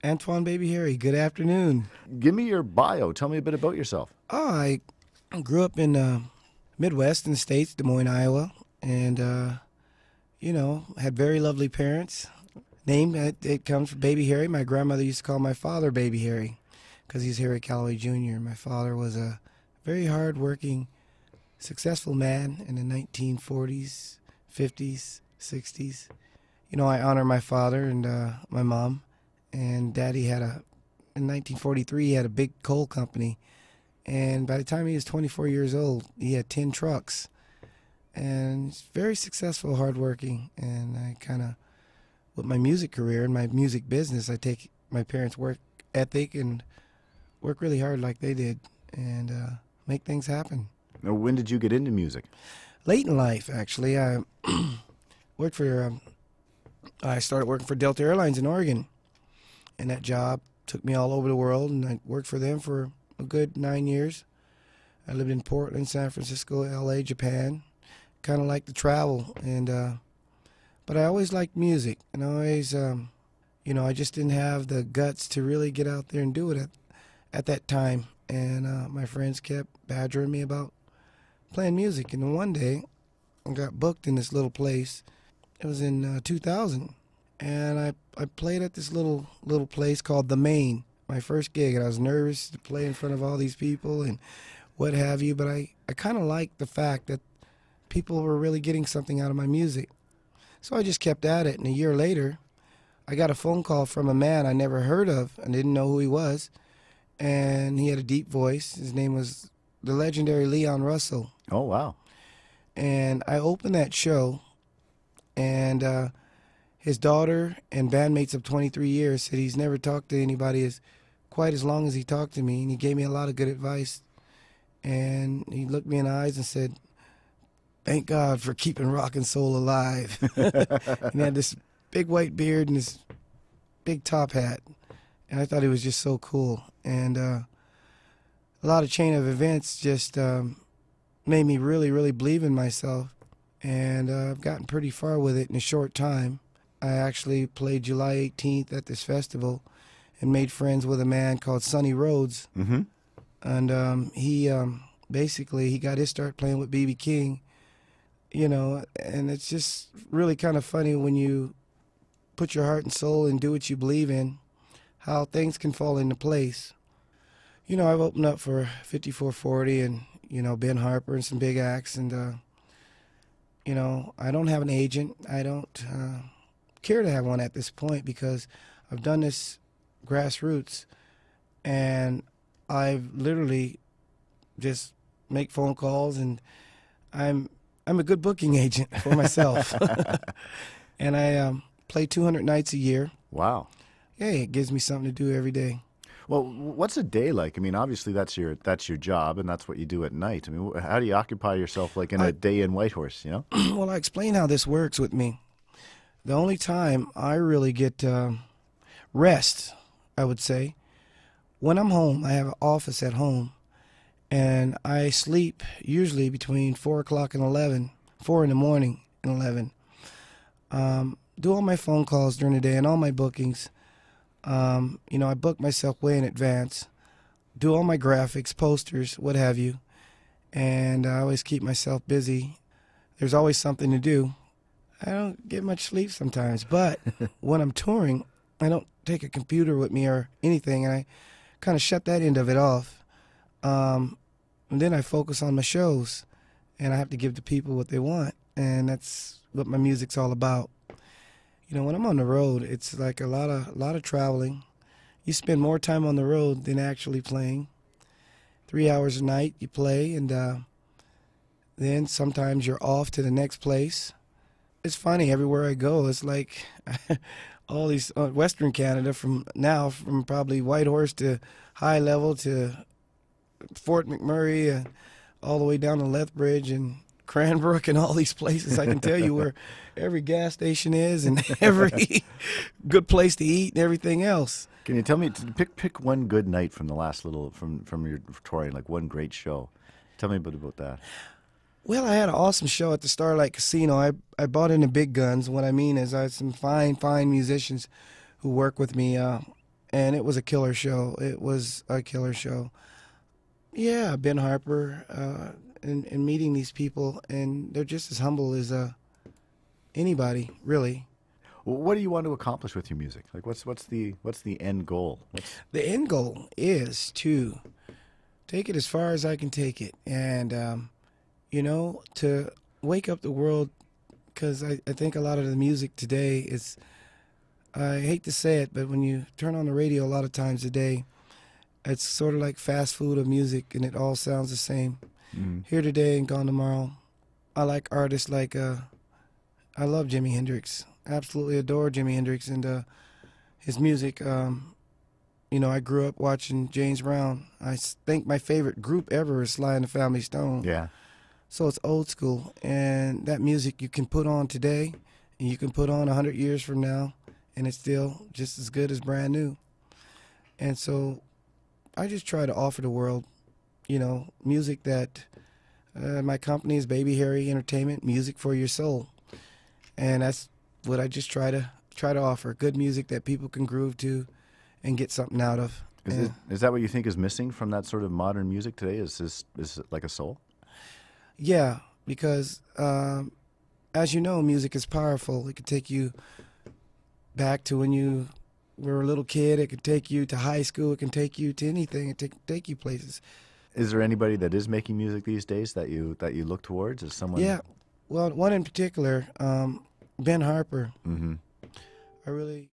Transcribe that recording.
Antoine Baby Harry, good afternoon. Give me your bio. Tell me a bit about yourself. Oh, I grew up in Midwest in the States, Des Moines, Iowa, and, had very lovely parents. Name, it comes from Baby Harry. My grandmother used to call my father Baby Harry because he's Harry Calloway Jr. My father was a very hard-working, successful man in the 1940s, 50s, 60s. I honor my father and my mom. And Daddy in 1943, he had a big coal company. And by the time he was 24 years old, he had 10 trucks. And he's very successful, hardworking. And I kind of, with my music career and my music business, I take my parents' work ethic and work really hard like they did and make things happen. Now, when did you get into music? Late in life, actually. I started working for Delta Airlines in Oregon. And that job took me all over the world, and I worked for them for a good 9 years. I lived in Portland, San Francisco, L.A., Japan. Kind of liked to travel, but I always liked music, and I just didn't have the guts to really get out there and do it at that time. And my friends kept badgering me about playing music. And then one day, I got booked in this little place. It was in 2000. And I played at this little place called The Main, my first gig, and I was nervous to play in front of all these people and what have you, but I kind of liked the fact that people were really getting something out of my music. So I just kept at it, and a year later, I got a phone call from a man I never heard of and didn't know who he was, and he had a deep voice. His name was the legendary Leon Russell. Oh, wow. And I opened that show, and his daughter and bandmates of 23 years said he's never talked to anybody quite as long as he talked to me, and he gave me a lot of good advice. And he looked me in the eyes and said, "Thank God for keeping rock and soul alive." And he had this big white beard and this big top hat, and I thought he was just so cool. And a lot of chain of events just made me really, really believe in myself, and I've gotten pretty far with it in a short time. I actually played July 18th at this festival and made friends with a man called Sonny Rhodes. Mm-hmm. And he got his start playing with B.B. King, and it's just really kind of funny when you put your heart and soul and do what you believe in, how things can fall into place. I've opened up for 5440 and, Ben Harper and some big acts, and, I don't have an agent. I don't care to have one at this point because I've done this grassroots, and I've literally just make phone calls, and I'm a good booking agent for myself. And I play 200 nights a year. Wow. Yeah, it gives me something to do every day. Well, what's a day like? I mean, obviously that's your job, and that's what you do at night. I mean, how do you occupy yourself like in a day in Whitehorse, Well, I explain how this works with me. The only time I really get rest, I would say, when I'm home. I have an office at home, and I sleep usually between 4 o'clock and 11, 4 in the morning and 11. Do all my phone calls during the day and all my bookings. I book myself way in advance, do all my graphics, posters, what have you, and I always keep myself busy. There's always something to do. I don't get much sleep sometimes, but when I'm touring, I don't take a computer with me or anything, and I kind of shut that end of it off. And then I focus on my shows, and I have to give the people what they want, and that's what my music's all about. When I'm on the road, it's like a lot of traveling. You spend more time on the road than actually playing. 3 hours a night you play, and then sometimes you're off to the next place. It's funny, everywhere I go, it's like all these Western Canada from probably Whitehorse to High Level to Fort McMurray, all the way down to Lethbridge and Cranbrook and all these places. I can tell you where every gas station is and every good place to eat and everything else. Can you tell me, pick one good night from the last from your touring, like one great show? Tell me a bit about that. Well, I had an awesome show at the Starlight Casino. I bought in the big guns. What I mean is I had some fine musicians who work with me. and it was a killer show. It was a killer show. Yeah, Ben Harper, and meeting these people, and they're just as humble as anybody, really. What do you want to accomplish with your music? Like, what's the end goal? The end goal is to take it as far as I can take it, and to wake up the world, because I think a lot of the music today is, I hate to say it, but when you turn on the radio a lot of times today, it's sort of like fast food of music, and it all sounds the same. Here today and gone tomorrow. I like artists like, I love Jimi Hendrix. Absolutely adore Jimi Hendrix and his music. I grew up watching James Brown. I think my favorite group ever is Sly and the Family Stone. Yeah. So it's old school, and that music you can put on today, and you can put on 100 years from now, and it's still just as good as brand new. And so I just try to offer the world, music that my company is Baby Harry Entertainment, music for your soul, and that's what I just try to offer: good music that people can groove to and get something out of. Is that what you think is missing from that sort of modern music today? Is it like a soul? Yeah, because as you know, music is powerful. It could take you back to when you were a little kid. It could take you to high school. It can take you to anything. It take you places. Is there anybody that is making music these days that you look towards? Is someone? Yeah, well, one in particular, Ben Harper. Mm-hmm. I really.